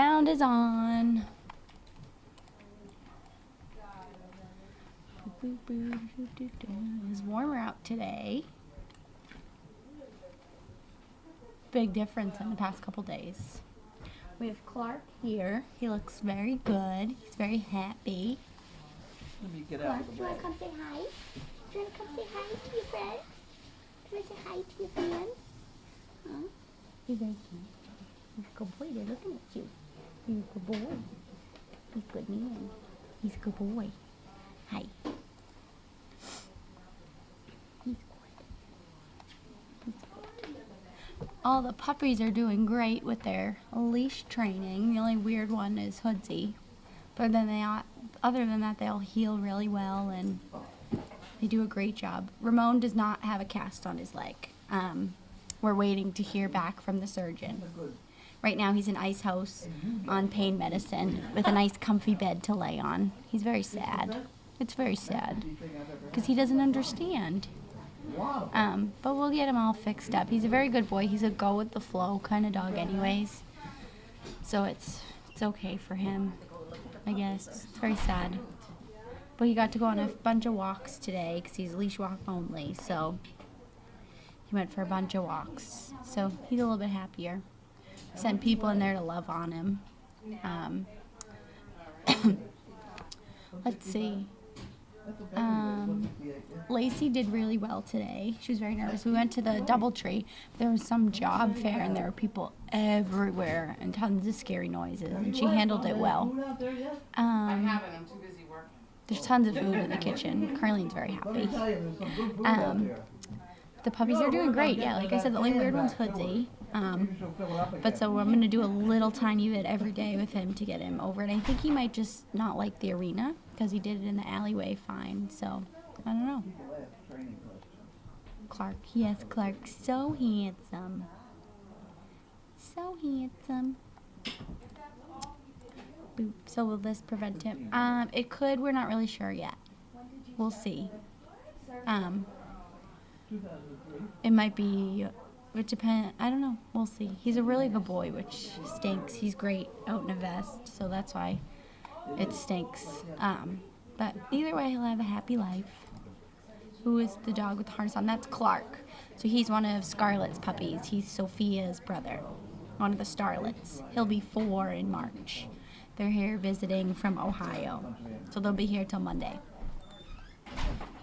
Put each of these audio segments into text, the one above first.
Sound is on. It's warmer out today. Big difference in the past couple days. We have Clark here. He looks very good. He's very happy. Let me get out of the way. Do you want to come say hi? Do you want to come say hi to your friends? Do you want to say hi to your friends? Huh? He's very cute. He's a good boy. They're looking at you. He's a good boy. He's a good man. He's a good boy. Hi. He's good. He's good. All the puppies are doing great with their leash training. The only weird one is Hoodsy. But then other than that, they'll heal really well and they do a great job. Ramon does not have a cast on his leg. We're waiting to hear back from the surgeon. Right now he's in ice house on pain medicine with a nice comfy bed to lay on. He's very sad. It's very sad because he doesn't understand. But we'll get him all fixed up. He's a very good boy. He's a go with the flow kind of dog anyways. So it's okay for him, I guess. It's very sad. But he got to go on a bunch of walks today because he's leash walk only. So he went for a bunch of walks. So he's a little bit happier. Sent people in there to love on him. Let's see. Lacey did really well today. She was very nervous. We went to the DoubleTree. There was some job fair and there were people everywhere and tons of scary noises. And she handled it well. I haven't. I'm too busy working. There's tons of food in the kitchen. Carlene's very happy. The puppies are doing great. Yeah, like I said, the only weird one's Hoodsy. But so I'm going to do a little tiny bit every day with him to get him over it. I think he might just not like the arena because he did it in the alleyway fine. So, I don't know. Clark. Yes, Clark. So handsome. So handsome. Boop. So will this prevent him? It could. We're not really sure yet. We'll see. It might be, it depends, I don't know, we'll see. He's a really good boy, which stinks. He's great out in a vest, so that's why it stinks. But either way, he'll have a happy life. Who is the dog with the harness on? That's Clark. So he's one of Scarlett's puppies. He's Sophia's brother, one of the Starlets. He'll be 4 in March. They're here visiting from Ohio, so they'll be here till Monday.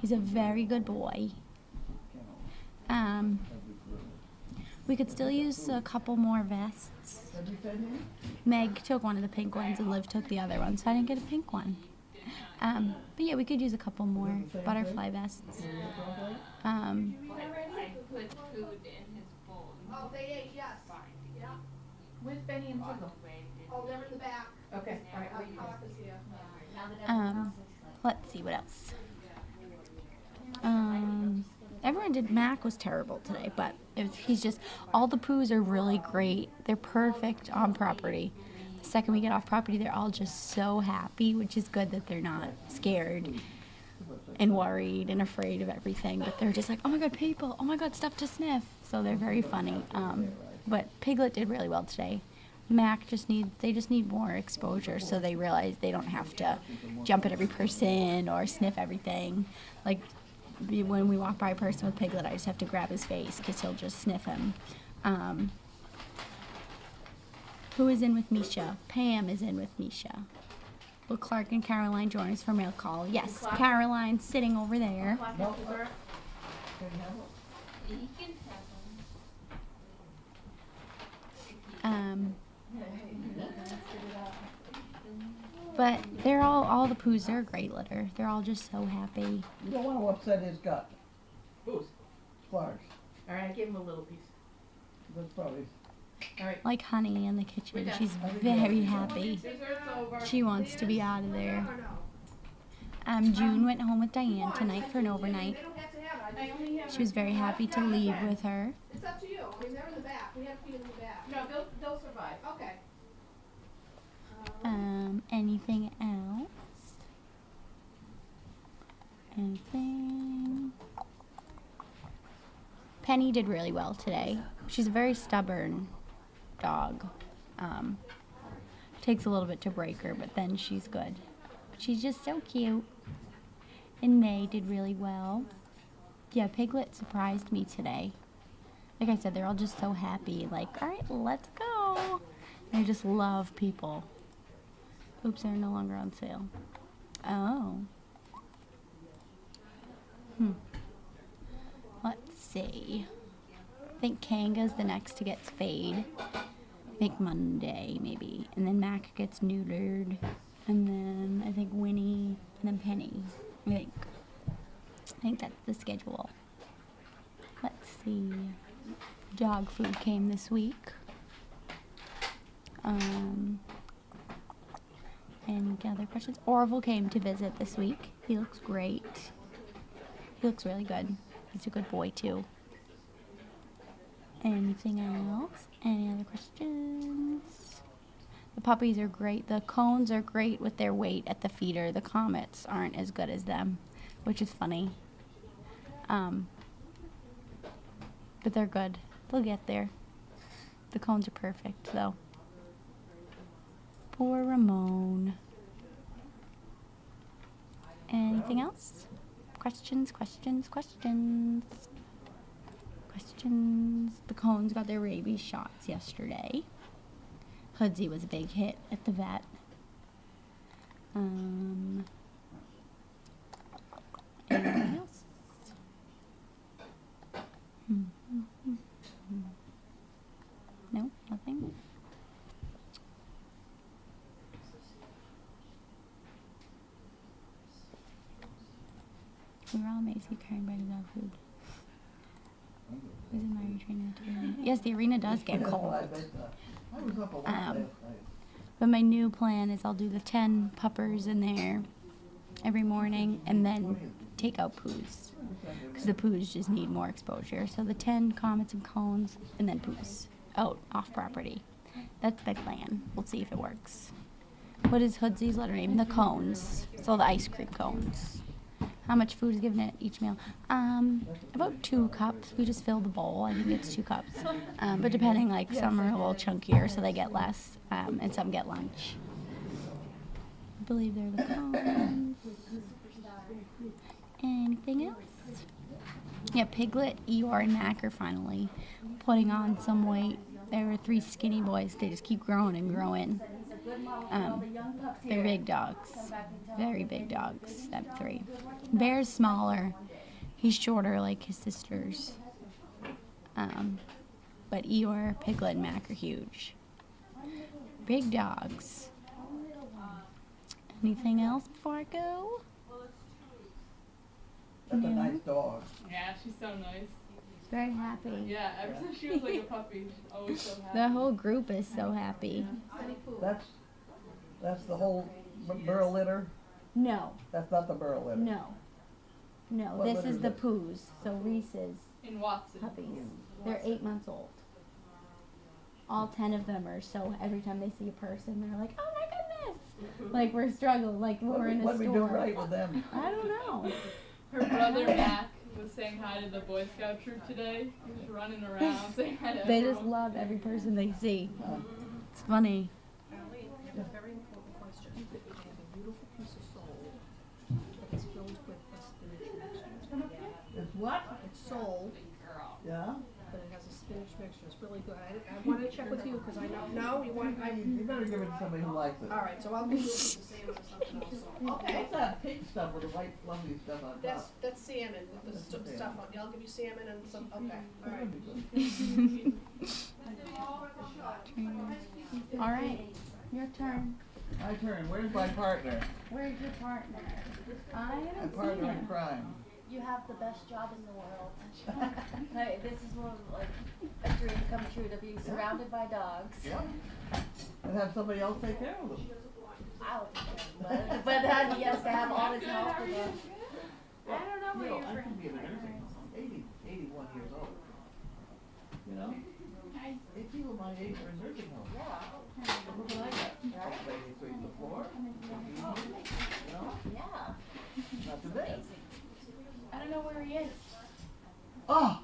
He's a very good boy. We could still use a couple more vests. Meg took one of the pink ones and Liv took the other one, so I didn't get a pink one. But yeah, we could use a couple more butterfly vests. I put food in his bowl. Oh, they ate, yes. Yeah. Where's Benny and Tickle? Oh, they're in the back. Okay, all right. Clark is here. Let's see what else. Everyone did. Mac was terrible today, but he's just, all the poos are really great. They're perfect on property. The second we get off property, they're all just so happy, which is good that they're not scared and worried and afraid of everything, but they're just like, oh my god, people, oh my god, stuff to sniff. So they're very funny. But Piglet did really well today. Mac they just need more exposure so they realize they don't have to jump at every person or sniff everything. Like, when we walk by a person with Piglet, I just have to grab his face because he'll just sniff him. Who is in with Misha? Pam is in with Misha. Will Clark and Caroline join us for mail call? Yes, Caroline's sitting over there. But they're all the poos, they're a great litter. They're all just so happy. You don't want to upset his gut. Who's? Clark's. All right, I gave him a little piece. That's probably. All right. Like Honey in the kitchen, she's very happy. Dessert's over. She wants to be out of there. June went home with Diane tonight for an overnight. They don't have to have it. I only have. She was very happy to leave with her. It's up to you. I mean, they're in the back. We have to feed them in the back. No, they'll survive. Okay. Anything else? Anything? Penny did really well today. She's a very stubborn dog. Takes a little bit to break her, but then she's good. But she's just so cute. And May did really well. Yeah, Piglet surprised me today. Like I said, they're all just so happy. Like, all right, let's go. They just love people. Oops, they're no longer on sale. Oh. Let's see. I think Kanga's the next to get spayed. I think Monday, maybe. And then Mac gets neutered. And then I think Winnie. And then Penny. I think that's the schedule. Let's see. Dog food came this week. Any other questions? Orville came to visit this week. He looks great. He looks really good. He's a good boy too. Anything else? Any other questions? The puppies are great. The cones are great with their weight at the feeder. The comets aren't as good as them, which is funny. But they're good. They'll get there. The cones are perfect, though. Poor Ramon. Anything else? Questions? The cones got their rabies shots yesterday. Hoodsy was a big hit at the vet. Anything else? No, nothing. We were all amazed carrying by the dog food. Who's in my retraining today? Yes, the arena does get cold. I was up a lot last night. But my new plan is I'll do the 10 puppers in there every morning and then take out poos. Because the poos just need more exposure. So the 10 comets and cones and then poos out off property. That's my plan. We'll see if it works. What is Hoodsy's litter name? The cones. So the ice cream cones. How much food is given at each meal? About 2 cups. We just fill the bowl. I think it's 2 cups. But depending, like some are a little chunkier, so they get less, and some get lunch. I believe they're the cones. Anything else? Yeah, Piglet, Eeyore, and Mac are finally putting on some weight. There were 3 skinny boys. They just keep growing and growing. They're big dogs. Very big dogs, them 3. Bear's smaller. He's shorter like his sisters. But Eeyore, Piglet, and Mac are huge. Big dogs. Anything else before I go? That's a nice dog. Yeah, she's so nice. Very happy. Yeah, ever since she was like a puppy, she's always so happy. The whole group is so happy. That's the whole burl litter? No, That's not the burl litter? no. What This litter is is the it? poos. So Reese's In Watson. puppies. They're 8 months old. All 10 of them are so, every time they see a person, they're like, oh my goodness! Like we're struggling, like we're in a What store. we do right with them? I don't know. Her brother Mac was saying hi to the Boy Scout troop today. He was running around saying hi to They just everyone. love every person they see. It's funny. A very important question. You have a beautiful piece of soul that is filled with a spinach mixture. It's what? It's soul, Yeah? but it has a spinach mixture. It's really good. I wanted to check with you because I know. No, you want. You better give it to somebody who likes it. All right, so I'll give you the salmon or something else. Okay. What's that pink stuff with the white fluffy stuff on top? That's salmon with the That's stuff on. I'll give you salmon and some. Okay. All right. That'd be good. All right, your turn. My turn. Where's my partner? Where's your partner? I My haven't seen partner in him. crime. You have the best job in the world. Like, this is one of, like a dream come true to be surrounded by dogs. Yeah. And have somebody else take care of them. I'll do it. But he has to have all his help with it. I don't know You where know, you're I from. could be a nursing home. 81 years old. You know? 8 people my age are in nursing home. Yeah. Look what I got. Lady sweeping the floor. You know? Yeah. Not too bad. I don't know where he is. Oh!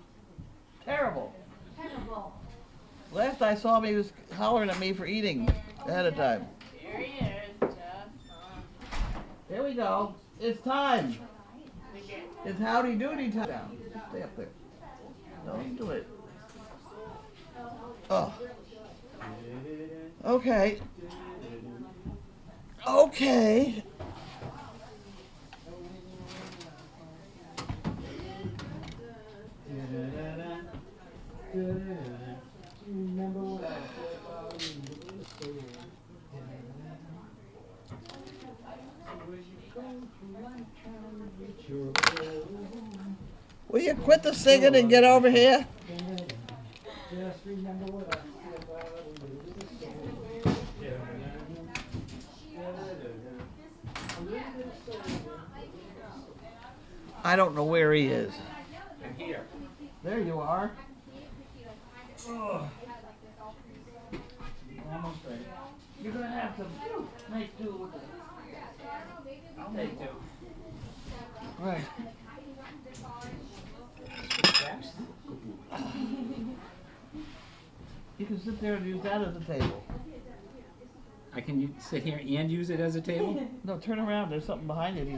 Terrible. Terrible. Last I saw him, he was hollering at me for eating ahead of time. we go. It's time. It's howdy doody time. Stay up there. Don't do it. Oh. Okay. Okay. Will you quit the singing and get over here? I don't know where he is. I'm here. There you are. Almost ready. You're gonna have to make do with it. I'll make two. Right. You can sit there and use that as a table. I can sit here and use it as a table? No, turn around. There's something behind it. The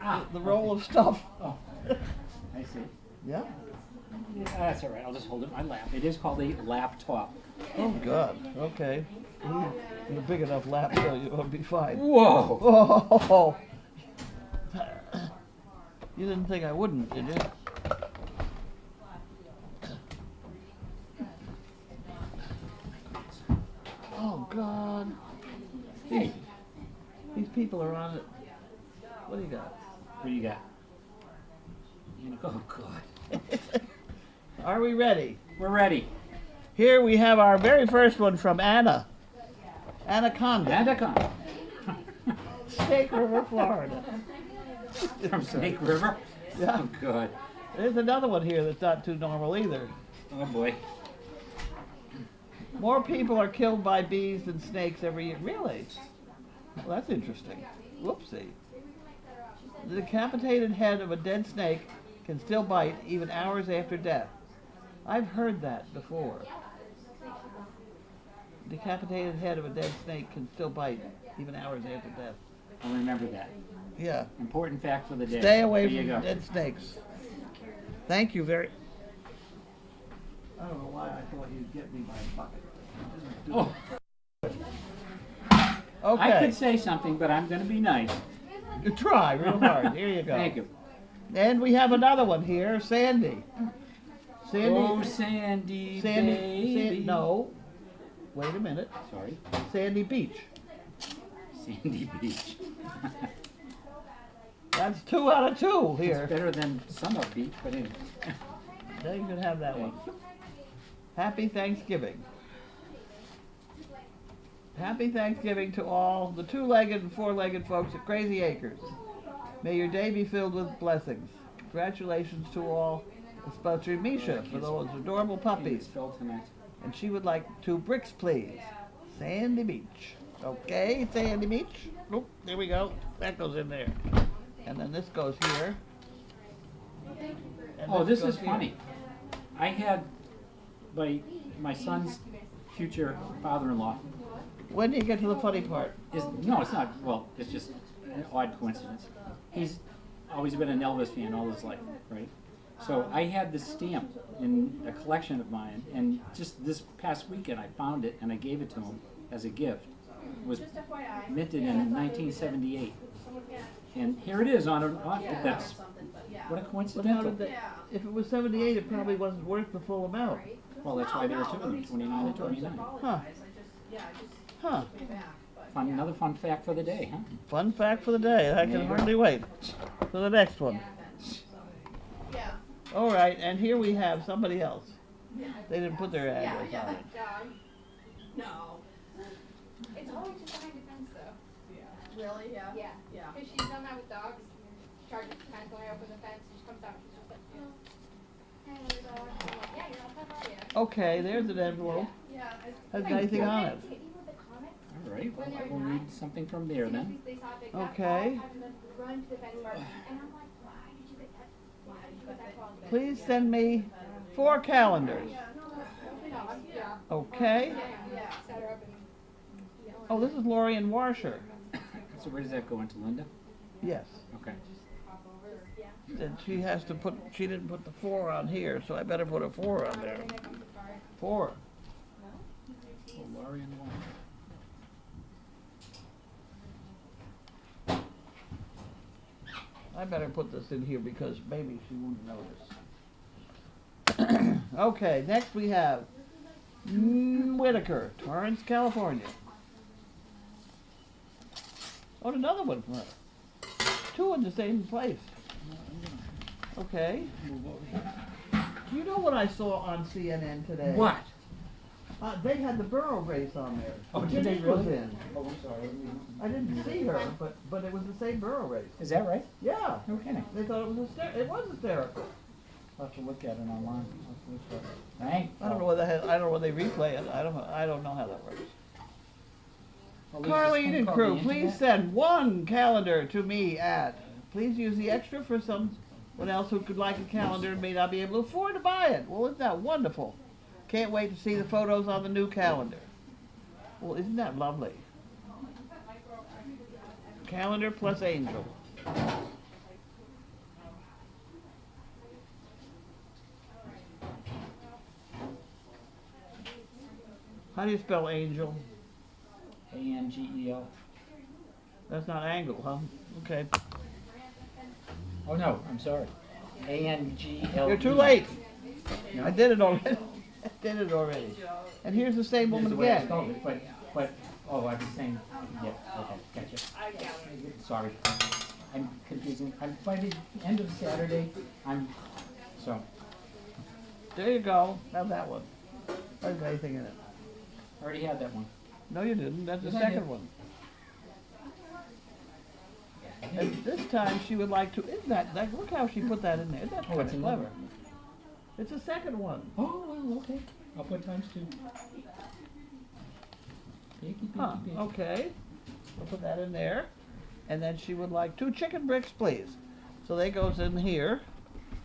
Okay. roll of stuff. Oh, I see. Yeah. That's all right. I'll just hold it in my lap. It is called a laptop. Oh God. Okay. You're a big enough lap, so you'll be fine. Whoa! Oh. You didn't think I wouldn't, did you? Oh God. Hey, These people are on it. What do you got? what do you got? Oh God. Are we ready? We're ready. Here we have our very first one from Anna. Anaconda. Anaconda. Snake River, Florida. From Snake River? Yeah. Oh God. There's another one here that's not too normal either. Oh boy. More people are killed by bees than snakes every year. Really? Well, that's interesting. Whoopsie. The decapitated head of a dead snake can still bite even hours after death. I've heard that before. Decapitated head of a dead snake can still bite even hours after death. I'll remember that. Yeah. Important fact for the day. Stay away There you from go. dead snakes. Thank you very. I don't know why I thought you'd get me my bucket. Oh, Okay. I could say something, but I'm going to be nice. You try real hard. Here you go. Thank you. And we have another one here, Sandy. Sandy. Oh, Sandy, baby. No. Wait a minute. Sorry. Sandy Beach. Sandy Beach. That's 2 out of 2 It's here. better than Summer Beach, but anyway. Now you can have that one. Happy Thanksgiving. Happy Thanksgiving to all the 2-legged and 4-legged folks at Crazy Acres. May your day be filled with blessings. Congratulations to all, especially Misha, for those adorable puppies. And she would like 2 bricks, please. Sandy Beach. Okay, Sandy Beach. Oop, there we go. That goes in there. And then this goes here. And Oh, this goes is here. funny. I had my son's future father-in-law. When do you get to the funny part? No, it's not. Well, it's just an odd coincidence. He's always been an Elvis fan all his life, right? So I had this stamp in a collection of mine, and just this past weekend I found it and I gave it to him as a gift. It was minted in 1978, and here it is on that's what a But how coincidental. did that, if it was 78, it probably wasn't worth the full amount. Well, that's why there are 2 of them, 29 and 29. Huh. Huh. Fun, another fun fact for the day, huh? Fun fact for the day. I There can you go. hardly wait for the next one. Yeah. All right, and here we have somebody else. They didn't put their Yeah, address on it. No. It's always just behind the fence though. Really? Yeah. Yeah. Yeah. Because she's done that with dogs. Charges the fence when I open the fence. She comes out. She's just like, hey, little dog. I'm like, yeah, you're not how are you? Okay, there's an envelope. Yeah. Has anything on it. All right, well, I will read something from there then. Okay. Run to the fence first. And I'm like, why did you get that? Why did you get that wrong? Please send me 4 calendars. Yeah. Okay. Yeah. Set her up and Oh, this is Laurie Washer. So where does that go into, Linda? Yes. Okay. And she has to put, she didn't put the 4 on here, so I better put a 4 on there. 4. Oh, Laurie and Lauren. I better put this in here because maybe she won't notice. Okay, next we have Wittaker, Torrance, California. Oh, another one from her. 2 in the same place. Okay. Do you know what I saw on CNN today? What? They had the borough race on there. Oh, did they Virginia was really? in. Oh, I'm sorry. I didn't see her, but it was the same borough race. Is that right? Yeah. No kidding. They thought it was it was hysterical. I'll have to look at it online. Thank. I don't know whether I don't know whether they replay it. I don't know how that works. Well, there's this Carlene thing and called crew, the please internet. send 1 calendar to me at. Please use the extra for someone else who could like a calendar and may not be able to afford to buy it. Well, isn't that wonderful? Can't wait to see the photos on the new calendar. Well, isn't that lovely? Calendar plus angel. How do you spell angel? ANGEL. That's not angle, huh? Okay. Oh no, I'm sorry. ANGL. You're too late. No? I did it already. I did it already. And here's the same Here's woman the way I again. spelled it, but oh, I was saying, yeah, okay, gotcha. Sorry, I'm confusing. I'm by the end of Saturday. So There you go. Have that one. There's anything in it. I already had that one. No, you didn't. That's the Yes, I second did. one. And this time she would like to. Isn't that look how she put that in there. Isn't that Oh, it's kinda another. clever? It's the second one. Oh, well, okay. I'll put times 2. Picky, Huh, picky. okay. We'll put that in there. And then she would like 2 chicken bricks, please. So that goes in here.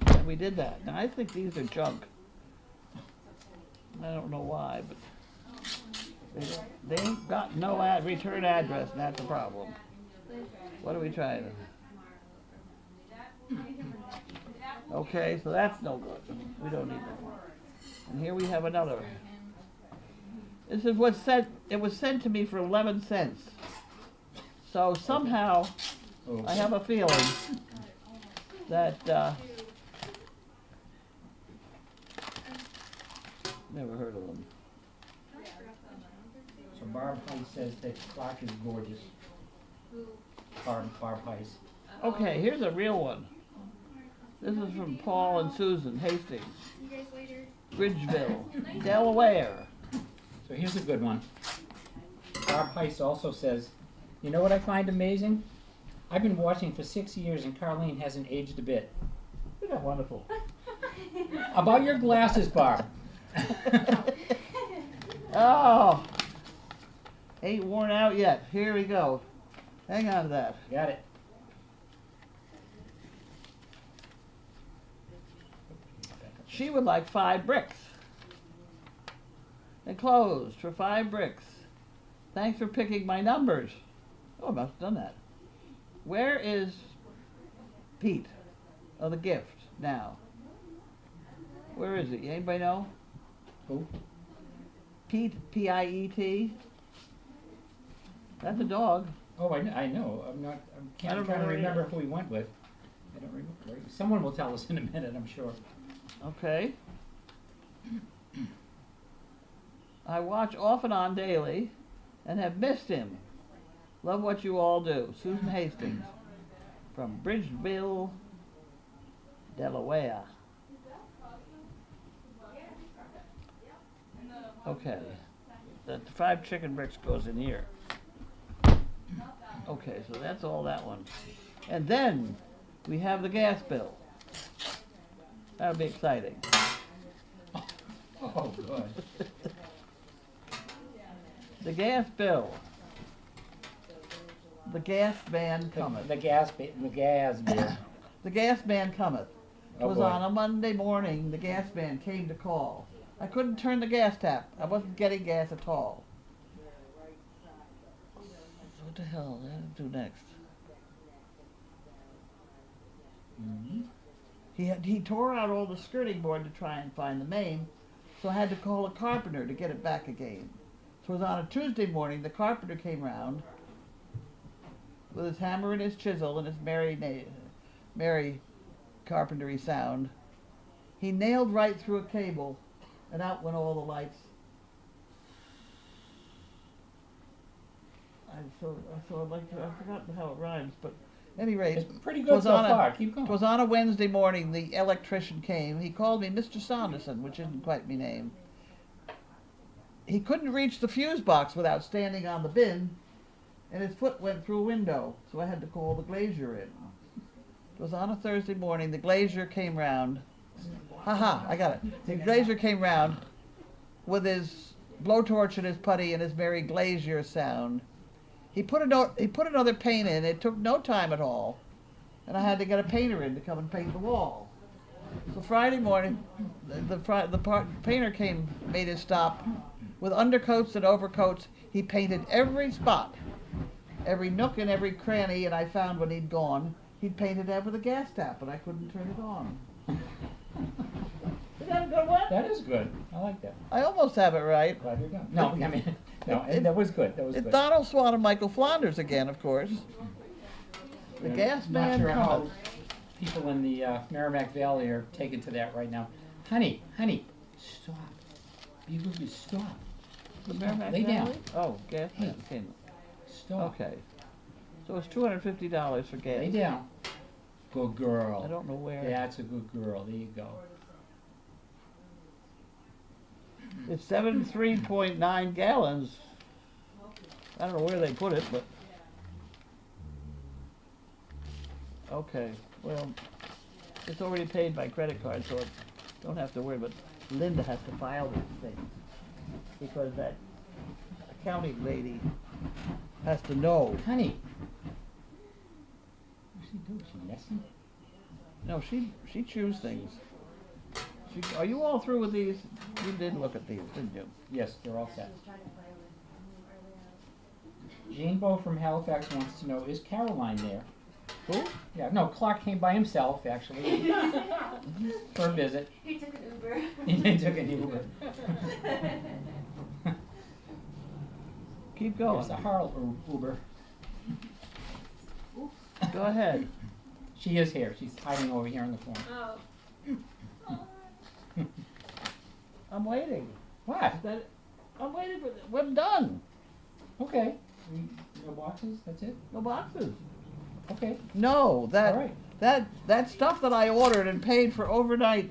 And we did that. Now I think these are junk. I don't know why, but they ain't got no return address, and that's the problem. What are we trying to? Okay, so that's no good. We don't need that. And here we have another. This is what's sent. It was sent to me for 11 cents. So somehow, Okay. I have a feeling that never heard of them. So Barb Heiss says that Clark is gorgeous. Barb Heiss. Okay, here's a real one. This is from Paul and Susan Hastings, See you guys later. Bridgeville, Delaware. So here's a good one. Barb Heiss also says, you know what I find amazing? I've been watching for 6 years and Carlene hasn't aged a bit. Isn't that wonderful? About your glasses, Barb. Oh, ain't worn out yet. Here we go. Hang on to that. Got it. She would like 5 bricks. Enclosed for 5 bricks. Thanks for picking my numbers. Oh, I must have done that. Where is Pete? Oh, the gift now. Where is he? Anybody know? Who? Pete, P-I-E-T. That's a dog. Oh, I know. I'm not. I I'm don't trying know to where he remember is. who we went with. I don't remember. Someone will tell us in a minute, I'm sure. Okay. I watch off and on daily and have missed him. Love what you all do. Susan Hastings from Bridgeville, Delaware. Okay. The 5 chicken bricks goes in here. Okay, so that's all that one. And then we have the gas bill. That'll be exciting. Oh, good. The gas bill. The gas man cometh. The gas bill. The gas man cometh. It Oh, was boy. on a Monday morning. The gas man came to call. I couldn't turn the gas tap. I wasn't getting gas at all. So what the hell did I do next? He tore out all the skirting board to try and find the main, so I had to call a carpenter to get it back again. So it was on a Tuesday morning, the carpenter came round with his hammer and his chisel and his merry carpentry sound. He nailed right through a cable, and out went all the lights. I'd forgotten how it rhymes, but at any rate, It's pretty good so far. Keep going. it was on a Wednesday morning. The electrician came. He called me Mr. Saunderson, which isn't quite my name. He couldn't reach the fuse box without standing on the bin, and his foot went through a window, so I had to call the glazier in. It was on a Thursday morning. The glazier came round. I got it. The glazier came round with his blowtorch and his putty and his merry glazier sound. He put another paint in. It took no time at all, and I had to get a painter in to come and paint the wall. So Friday morning, the painter came, made his stop. With undercoats and overcoats, he painted every spot, every nook and every cranny, and I found when he'd gone, he'd painted that with a gas tap, and I couldn't turn it on. Is that a good one? That is good. I like that. I almost have it right. Glad you're done. No, I mean, no, that was good. That was It's good. Donald Swan and Michael Flanders again, of course. The I'm gas not man sure how cometh. people in the Merrimack Valley are taken to that right now. Honey, stop. Be good, stop. The Merrimack Lay down. Valley? Oh, gas man came. Stop. Okay. So it's $250 for gas. Lay down. Good girl. I don't know where. That's a good girl. There you go. It's 73.9 gallons. I don't know where they put it, but. Okay, well, it's already paid by credit card, so I don't have to worry, but Linda has to file these things. Because that accounting lady has to know. Honey. What's she doing? Is she messy? No, she chews things. Are you all through with these? You did look at these, didn't you? Yes, they're all set. Jean Bo from Halifax wants to know, is Caroline there? Who? Yeah, no, Clark came by himself, actually, for a visit. He took an Uber. He took an Uber. Keep going. It's a Harl Uber. Go ahead. She is here. She's hiding over here in the corner. Oh. I'm waiting. What? I'm waiting for we're done. Okay. No boxes? That's it? No boxes. Okay. No, All right. that stuff that I ordered and paid for overnight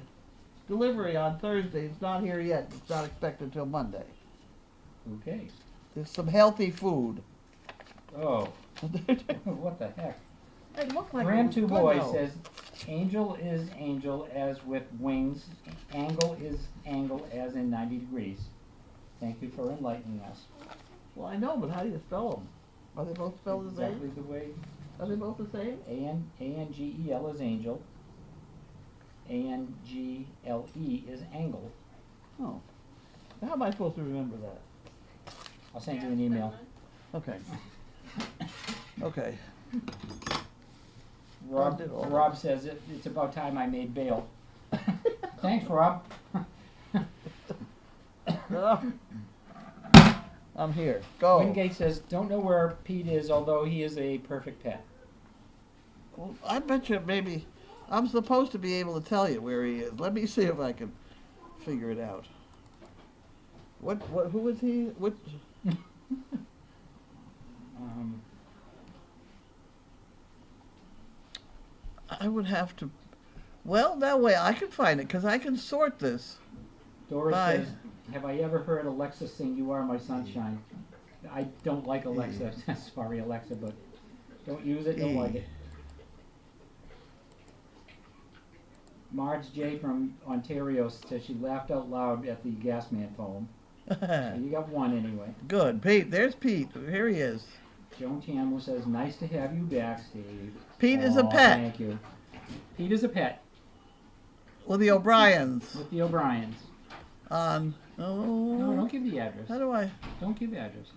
delivery on Thursday is not here yet. It's not expected till Monday. Okay. There's some healthy food. Oh. What the heck? It looked like Graham it was Two good, Boys though. says, angel is angel as with wings. Angle is angle as in 90 degrees. Thank you for enlightening us. Well, I know, but how do you spell them? Are they both spelled the Exactly same? the way Are they both the same? A-N-G-E-L is angel. A-N-G-L-E is angle. Oh. How am I supposed to remember that? I'll send you an email. Okay. Okay. Rob says it's about time I made bail. Thanks, Rob. I'm here. Go. Wingate says, don't know where Pete is, although he is a perfect pet. Well, I bet you maybe I'm supposed to be able to tell you where he is. Let me see if I can figure it out. Who is he? What? I would have to. Well, that way I can find it because I can sort this. Doris Bye. says, have I ever heard Alexa sing You Are My Sunshine? I don't like Alexa. Sorry, Alexa, but don't use it, don't like it. Marge J. from Ontario says she laughed out loud at the gas man poem. So you got one anyway. Good. Pete, there's Pete. Here he is. Joan Chandler says, nice to have you back, Steve. Pete is a Aw, pet. Thank you. Pete is a pet With the O'Briens. with the O'Briens. On. No, Oh. don't give the address. How do I? Don't give addresses.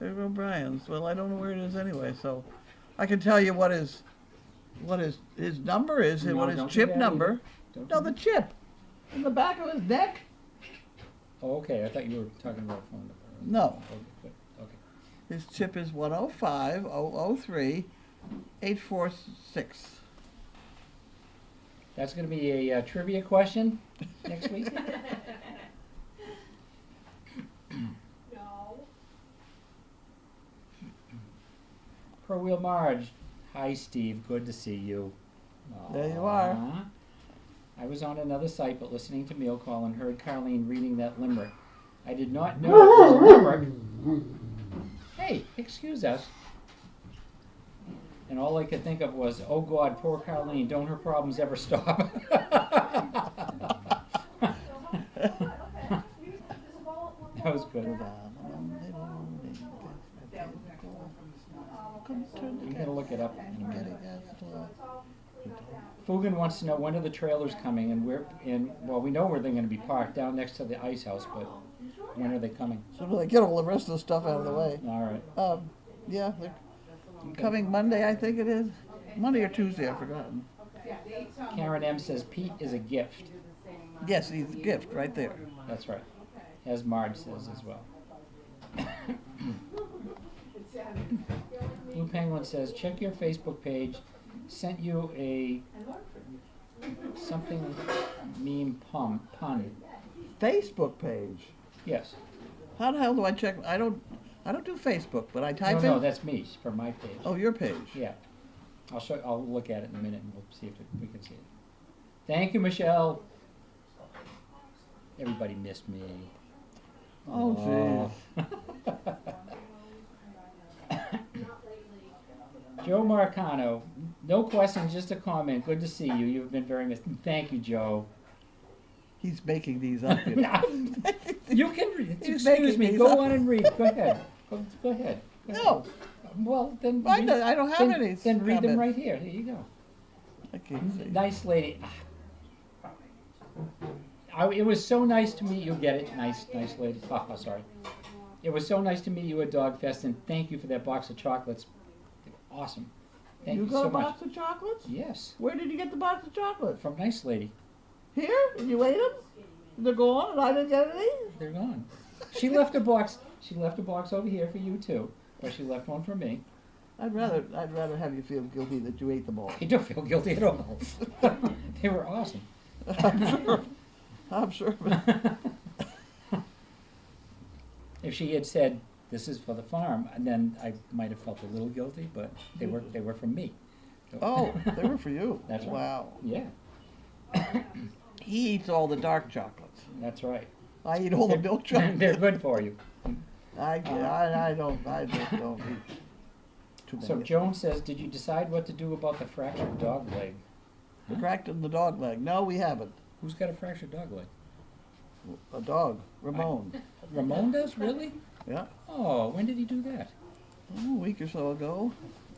There's O'Brien's. Well, I don't know where it is anyway, so I can tell you what his what his number is, No, what his don't do chip that number. either. Don't No, do the that. chip in the back of his neck. Oh, okay, I thought you were talking about a phone number. No, Oh, good. Okay. his chip is 105-003-846. That's gonna be a trivia question next week. No. Pro Wheel Marge. Hi, Steve. Good to see you. There you are. Aw. I was on another site, but listening to Meal Call and heard Carlene reading that limerick. I did not know it was a limerick. Hey, excuse us. And all I could think of was, oh God, poor Carlene, don't her problems ever stop? That was good. I'm gonna look it up in a minute. Fugan wants to know when are the trailers coming, and well, we know where they're gonna be parked, down next to the ice house, but when are they coming? So do they get all the rest of the stuff out of the way? All right. Yeah, they're coming Monday, I think it is. Monday or Tuesday, I've forgotten. Karen M says Pete is a gift. Yes, he's a gift right there. That's right. As Marge says as well. Blue Penguin says, check your Facebook page. Sent you a something meme pun. Facebook page. Yes. How the hell do I check? I don't do Facebook, but I type in. No, that's me for my page. Oh, your page. Yeah. I'll look at it in a minute and we'll see if we can see it. Thank you, Michelle. Everybody missed me. Oh, Joe Marcano, no question, just a comment. Good to see you. You've been very missed. Thank you, Joe. He's making these up. You know. You can read. He's Excuse making me. these Go up. on and read. Go ahead. Go ahead. No, Well, then. I don't have then, any. Then read them comments. right here. Here you go. I can't see. Nice lady. It was so nice to meet you. Get it? Nice lady. Oh, sorry. It was so nice to meet you at Dogfest, and thank you for that box of chocolates. Awesome. Thank you got so a much. box of chocolates? Yes, Where did you get the box of chocolates? from Nice Lady. Here? And you ate them? They're gone, and I didn't get any. They're gone. She left a box. She left a box over here for you too, but she left one for me. I'd rather have you feel guilty that you ate them all. I don't feel guilty at all. They were awesome. I'm sure. If she had said, "This is for the farm," and then I might have felt a little guilty, but they were from me. So- Oh, they were for you. That's right. Wow. Yeah, He eats all the dark chocolates. that's right. I eat all the milk chocolate. They're good for you. I just don't eat too many. So Joan says, "Did you decide what to do about the fractured dog leg?" The cracked in the dog leg. No, we haven't. Who's got a fractured dog leg? A dog, Ramon. Ramon does, really? Yeah. Oh, when did he do that? A week or so ago.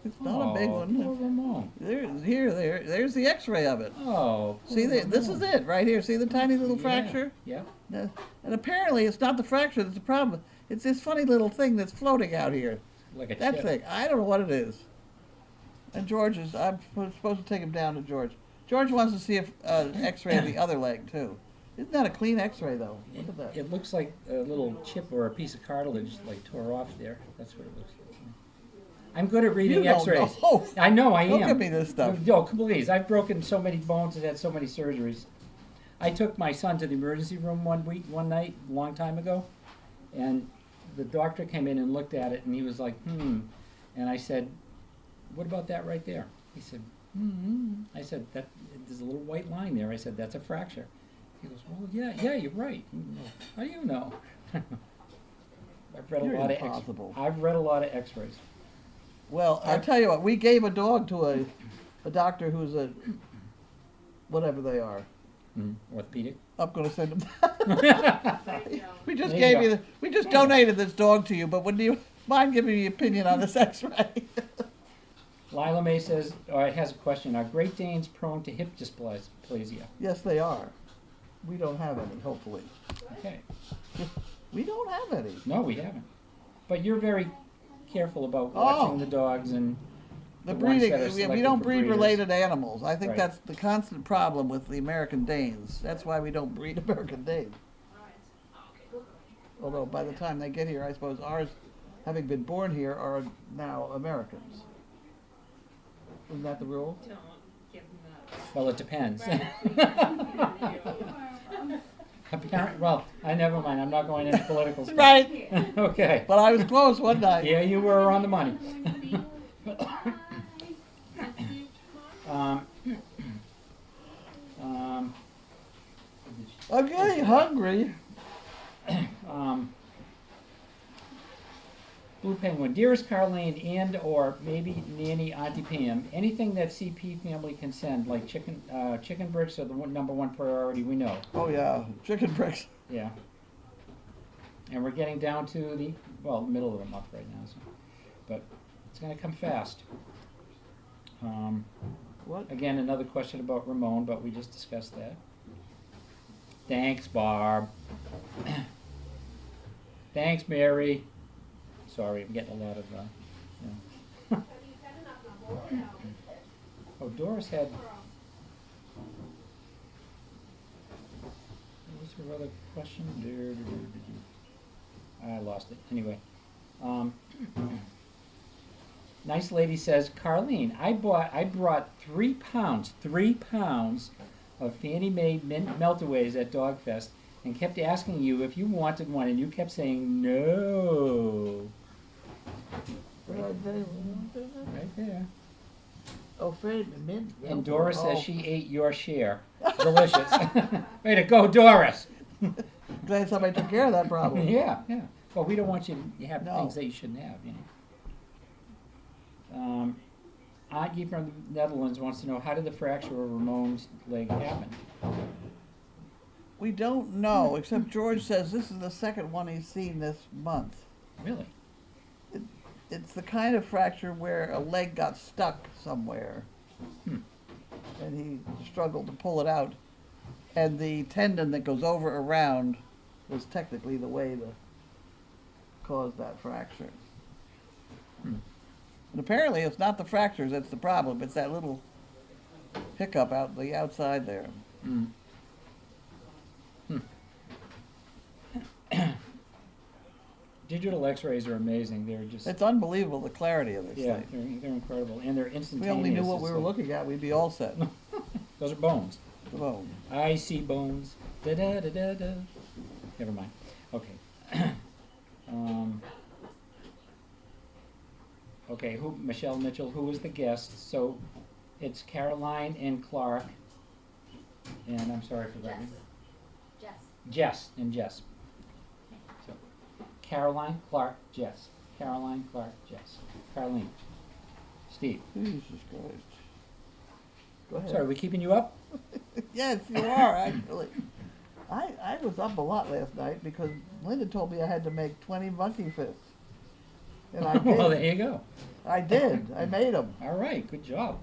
It's not a big Poor one. Ramon. There's the X-ray of it. Oh. See, poor this is Ramon. it right here. See the tiny little Yeah, fracture? Yeah. And apparently it's not the fracture that's the problem. It's this funny little thing that's floating out here. Like a That chip. thing. I don't know what it is. And I'm supposed to take him down to George. George wants to see an X-ray of the other leg too. Isn't that a clean X-ray though? Look at that. It looks like a little chip or a piece of cartilage like tore off there. That's what it looks like. I'm good at reading You don't X-rays. know. I know I Don't am. give me this stuff. No, please. I've broken so many bones and had so many surgeries. I took my son to the emergency room one night, a long time ago, and the doctor came in and looked at it, and he was like, And I said, "What about that right there?" He said, I said, "That there's a little white line there." I said, "That's a fracture." He goes, "Well, yeah, you're right." How do you know? I've read You're a lot impossible. I've read a lot of X-rays. Well, I'll tell you what. We gave a dog to a doctor who's a whatever they are. Orthopedic. I'm going to send him. We just There you gave go. you. We just donated this dog to you. But would you mind giving me your opinion on this X-ray? Lila May says, it has a question. Are Great Danes prone to hip dysplasia? Yes, they are. We don't have any. Hopefully, Okay. we don't have any. No, we haven't. But you're very careful about watching the dogs and The ones breeding, that are we selected don't for breed breeders. related animals. I think Right. that's the constant problem with the American Danes. That's why we don't breed American Danes. Although by the time they get here, I suppose ours, having been born here, are now Americans. Isn't that the rule? Well, it depends. Well, never mind. I'm not going into political stuff. Right. Okay. But I was close one night. Yeah, you were on the money. I'm getting hungry. Blue Penguin, dearest Carlene and or maybe Nanny Auntie Pam, anything that CP family can send, like chicken bricks are the number one priority we know. Oh yeah, chicken bricks. Yeah. And we're getting down to the middle of the month right now, so, but it's going to come fast. What? Again, another question about Ramon, but we just discussed that. Thanks, Barb. Thanks, Mary. Sorry, I'm getting a lot of, Oh, Doris had, what was her other question? I lost it. Anyway. Nice lady says, Carlene, I brought 3 pounds of Fannie Mae meltaways at Dogfest and kept asking you if you wanted one, and you kept saying no. Right there. Oh, Fred, mint. And Doris says she ate your share. Delicious. Way to go, Doris. Glad somebody took care of that problem. Yeah. Well, we don't want you to have No. things that you shouldn't have, Aunt Guy from the Netherlands wants to know, how did the fracture of Ramon's leg happen? We don't know, except George says this is the second one he's seen this month. Really? It's the kind of fracture where a leg got stuck somewhere, and he struggled to pull it out, and the tendon that goes over around was technically the way to cause that fracture. And apparently it's not the fractures that's the problem, it's that little hiccup out the outside there. Digital x-rays are amazing. They're just... It's unbelievable the clarity of this Yeah, thing. they're incredible. And they're If we instantaneous. only knew what It's we were like- looking at, we'd be all set. Those are bones. The bone. I see bones. Da da da da da. Never mind. Okay. Okay, Michelle Mitchell, who was the guest? So it's Caroline and Clark. And I'm sorry for that. Jess and Jess. So Caroline, Clark, Jess. Caroline, Clark, Jess. Carlene. Steve. Jesus Christ. Go ahead. Sorry, are we keeping you up? Yes, you are, actually. I was up a lot last night because Linda told me I had to make 20 monkey fists. And I did. Well, there you go. I did. I made them. All right, good job.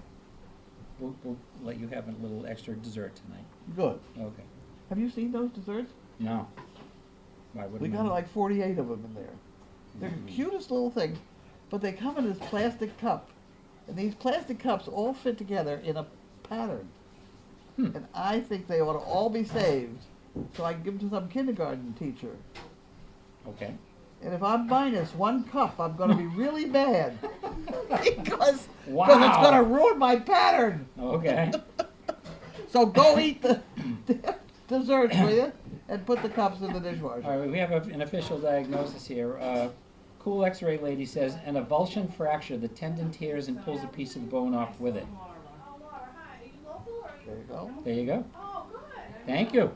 We'll let you have a little extra dessert tonight. Good. Okay. Have you seen those desserts? No. Why wouldn't We got I? like 48 of them in there. They're the cutest little things, but they come in this plastic cup. And these plastic cups all fit together in a pattern. And I think they ought to all be saved so I can give them to some kindergarten teacher. Okay. And if I'm minus 1 cup, I'm going to be really mad. because Wow. it's going to ruin my pattern. Okay. So go eat the desserts, will you? And put the cups in the dishwasher. All right, we have an official diagnosis here. Cool X-ray lady says, an avulsion fracture. The tendon tears and pulls a piece of the bone off with it. There you go. There you go. Thank you.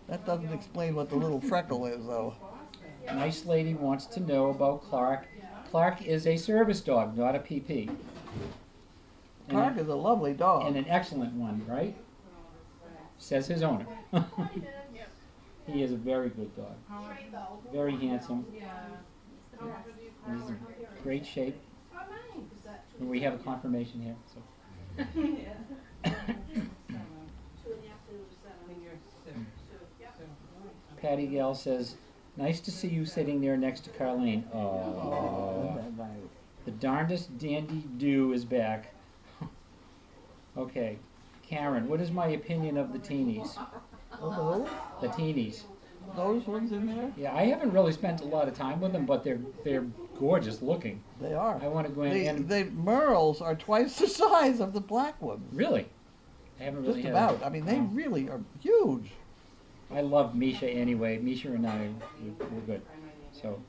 That doesn't explain what the little freckle is, though. Nice lady wants to know about Clark. Clark is a service dog, not a PP. Clark is a lovely dog. And an excellent one, right? Says his owner. He is a very good dog. Very handsome. He's in great shape. And we have a confirmation here. So. Patty Gale says, nice to see you sitting there next to Carlene. Oh. The darndest dandy do is back. Okay. Karen, what is my opinion of the teenies? Oh, The teenies. those ones in there? Yeah, I haven't really spent a lot of time with them, but they're gorgeous looking. They are. I want to go in and The merles are twice the size of the black ones. really. I haven't really Just had about. I mean, they really are huge. I love Misha anyway. Misha and I, we're good. So,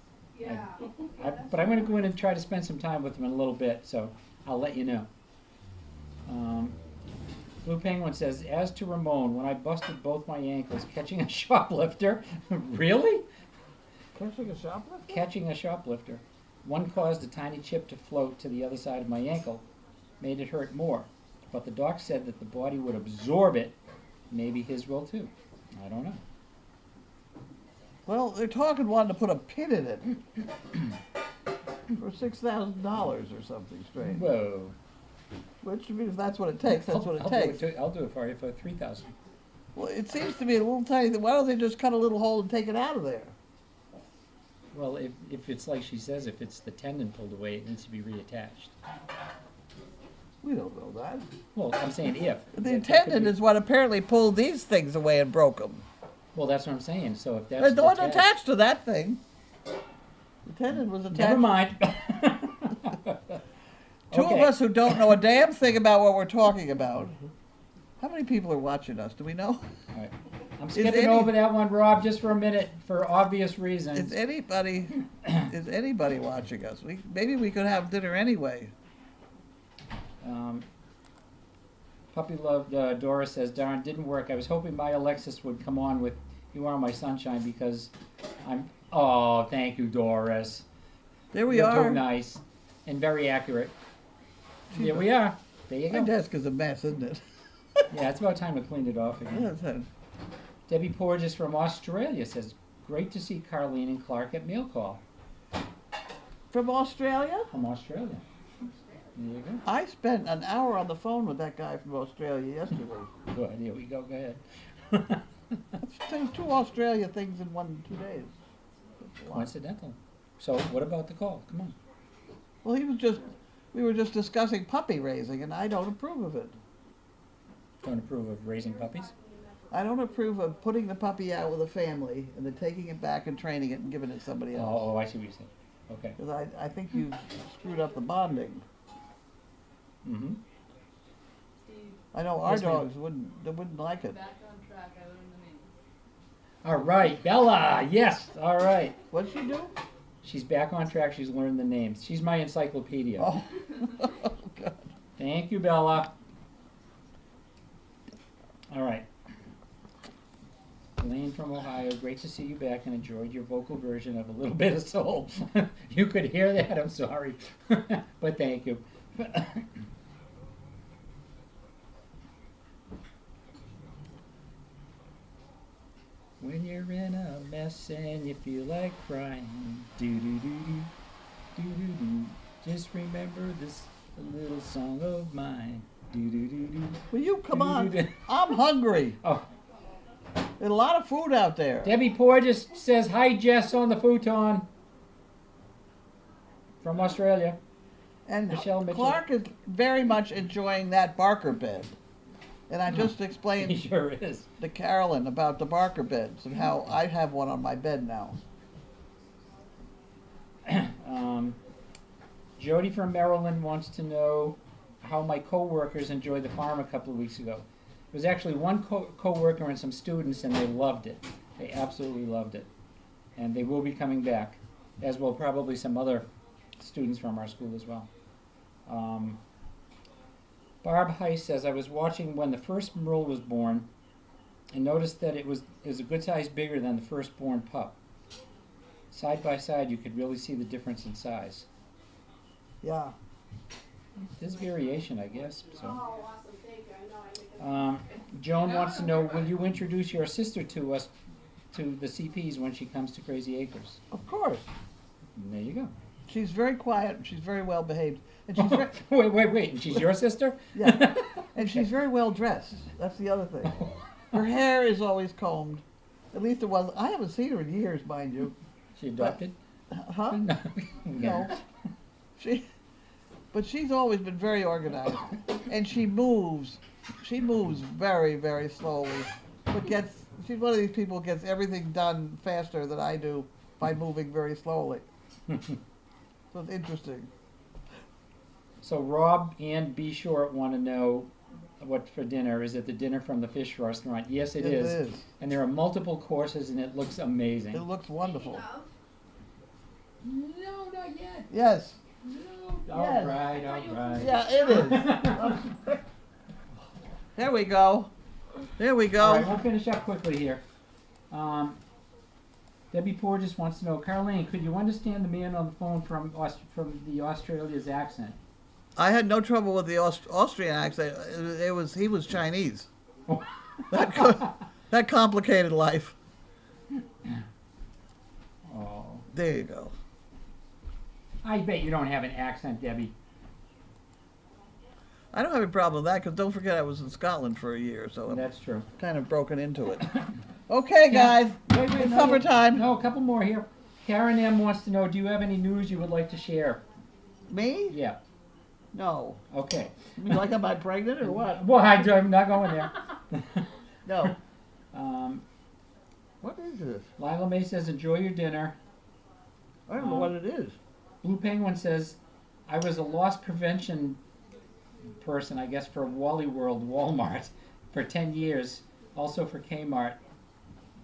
but I'm going to go in and try to spend some time with them in a little bit. So, I'll let you know. Blue Penguin says, as to Ramon, when I busted both my ankles catching a shoplifter, really? Catching a shoplifter? Catching a shoplifter. One caused a tiny chip to float to the other side of my ankle, made it hurt more. But the doc said that the body would absorb it. Maybe his will too. I don't know. Well, they're talking wanting to put a pin in it for $6,000 or something strange. Whoa. Which means if that's what it takes, that's what it takes. I'll do it for you for $3,000. Well, it seems to me a little tiny. Why don't they just cut a little hole and take it out of there? Well, if it's like she says, if it's the tendon pulled away, it needs to be reattached. We don't know that. Well, I'm saying if. The tendon is what apparently pulled these things away and broke them. Well, that's what I'm saying. So if that's There's no one attached to that thing. The tendon was attached. Never mind. Two of us who don't know a damn thing about what we're talking about. How many people are watching us? Do we know? All right. I'm skipping over that one, Rob, just for a minute, for obvious reasons. Is anybody watching us? Maybe we could have dinner anyway. Puppy Love Doris says, darn, didn't work. I was hoping my Alexis would come on with You Are My Sunshine because oh, thank you, Doris. There we You're are. too nice and very accurate. There we are. There you My go. desk is a mess, isn't it? Yeah, it's about time to clean it off again. Yes, and Debbie Porges from Australia says, great to see Carlene and Clark at Mail Call. from Australia? From Australia. There you go. I spent an hour on the phone with that guy from Australia yesterday. Good. Here we go. Go ahead. That's two Australia things in 2 days. Coincidental. So what about the call? Come on. Well, we were just discussing puppy raising, and I don't approve of it. Don't approve of raising puppies? I don't approve of putting the puppy out with a family and then taking it back and training it and giving it to somebody else. Oh, I see what you're saying. Okay. Because I think you screwed up the bonding. Mm-hmm. Steve, I know our Yes, ma'am. dogs wouldn't like it. back on track. I learned the names. All right, Bella. Yes. All right. What'd she do? She's back on track. She's learned the names. She's my encyclopedia. Oh, oh God. Thank you, Bella. All right. Lane from Ohio, great to see you back and enjoyed your vocal version of A Little Bit of Soul. You could hear that, I'm sorry. But thank you. When you're in a mess and you feel like crying, do-do-do-do, do-do-do, just remember this little song of mine, do-do-do-do. Will you come on? Do-do-do. I'm hungry. Oh, There's a lot of food out there. Debbie Porges says, hi, Jess on the futon from Australia. And Michelle Mitchell. Clark is very much enjoying that Barker bed. And I just He explained sure is. to Carolyn about the Barker beds and how I have one on my bed now. Jody from Maryland wants to know how my co-workers enjoyed the farm a couple of weeks ago. It was actually one co-worker and some students, and they loved it. They absolutely loved it. And they will be coming back, as will probably some other students from our school as well. Barb Heiss says, I was watching when the first Merle was born and noticed that it was a good size bigger than the firstborn pup. Side by side, you could really see the difference in size. Yeah. There's variation, I guess. So. Oh, awesome. Thank you. I know. I make it. Joan wants to know, will you introduce your sister to us, to the CPs when she comes to Crazy Acres? Of course. And there you go. She's very quiet. She's very well behaved. And she's very, Wait, and she's your sister? yeah. And she's very well dressed. That's the other thing. Her hair is always combed. At least it was. I haven't seen her in years, mind you. She adopted? Huh? No. But she's always been very organized, and she moves very, very slowly, but she's one of these people who gets everything done faster than I do by moving very slowly. So it's interesting. So Rob and Be Short want to know what for dinner. Is it the dinner from the fish restaurant? Yes, it is. It is. And there are multiple courses, and it looks amazing. It looks wonderful. No, not yet. Yes. No. All Yes. right, all right. Yeah, it is. There we go. There we go. All right, we'll finish up quickly here. Debbie Porges wants to know, Carlene, could you understand the man on the phone from the Australia's accent? I had no trouble with the Austrian accent. He was Chinese. That complicated life. Oh. There you go. I bet you don't have an accent, Debbie. I don't have a problem with that because don't forget I was in Scotland for a year, so I'm That's true. kind of broken into it. Okay, guys. Wait, It's no, supper time. No, a couple more here. Karen M. wants to know, do you have any news you would like to share? Me? Yeah. No. Okay. You mean like am I pregnant or what? Well, I'm not going there. No. um, What is this? Lila May says, enjoy your dinner. I don't know what it is. Blue Penguin says, I was a loss prevention person, I guess, for Wally World Walmart for 10 years, also for Kmart.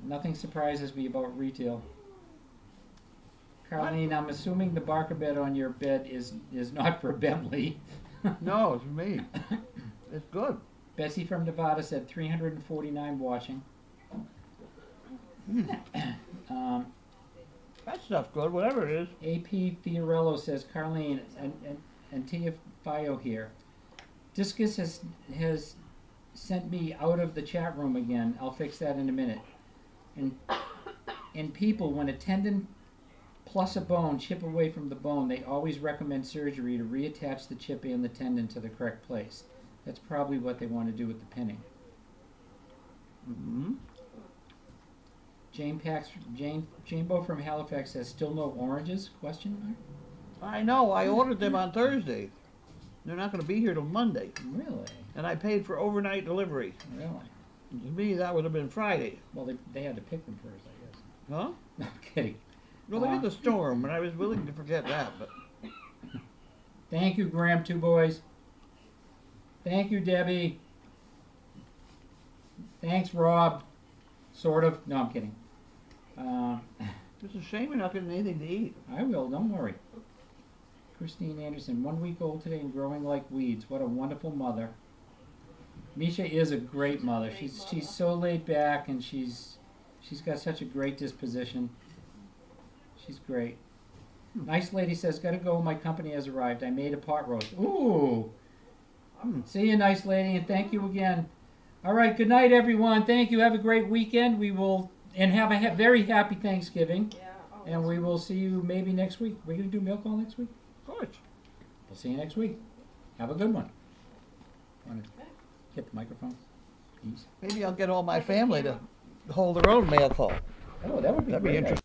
Nothing surprises me about retail. Carlene, I'm assuming the Barker bed on your bed is not for Bentley. No, it's me. It's good. Bessie from Nevada said 349 watching. That stuff's good, whatever it is. AP Fiorello says, Carlene and Tia Fio here. Discus has sent me out of the chat room again. I'll fix that in a minute. And people, when a tendon plus a bone chip away from the bone, they always recommend surgery to reattach the chip and the tendon to the correct place. That's probably what they want to do with the pinning. Mm-hmm. Jane-Bo from Halifax says, still no oranges? Question mark? I know, I ordered them on Thursday. They're not going to be here till Monday. Really? And I paid for overnight delivery. Really? To me, that would have been Friday. Well, they had to pick them first, I guess. Huh? No, I'm kidding. Well, they had the storm, and I was willing to forget that, but... Thank you, Graham, two boys. Thank you, Debbie. Thanks, Rob. Sort of. No, I'm kidding. It's a shame you're not getting anything to eat. I will, don't worry. Christine Anderson, 1 week old today and growing like weeds. What a wonderful mother. Misha is a great mother. She's so laid back, and she's got such a great disposition. She's great. Nice lady says, gotta go, my company has arrived. I made a pot roast. Ooh. See you, nice lady, and thank you again. All right, good night, everyone. Thank you. Have a great weekend. We will, and have a very happy Thanksgiving. Yeah. Oh, And we will see you maybe next week. We're going to do mail call next week? Of course. We'll see you next week. Have a good one. Want to hit the microphone? Peace. Maybe I'll get all my family to hold their own mail call. Oh, that would be That'd be great. interesting.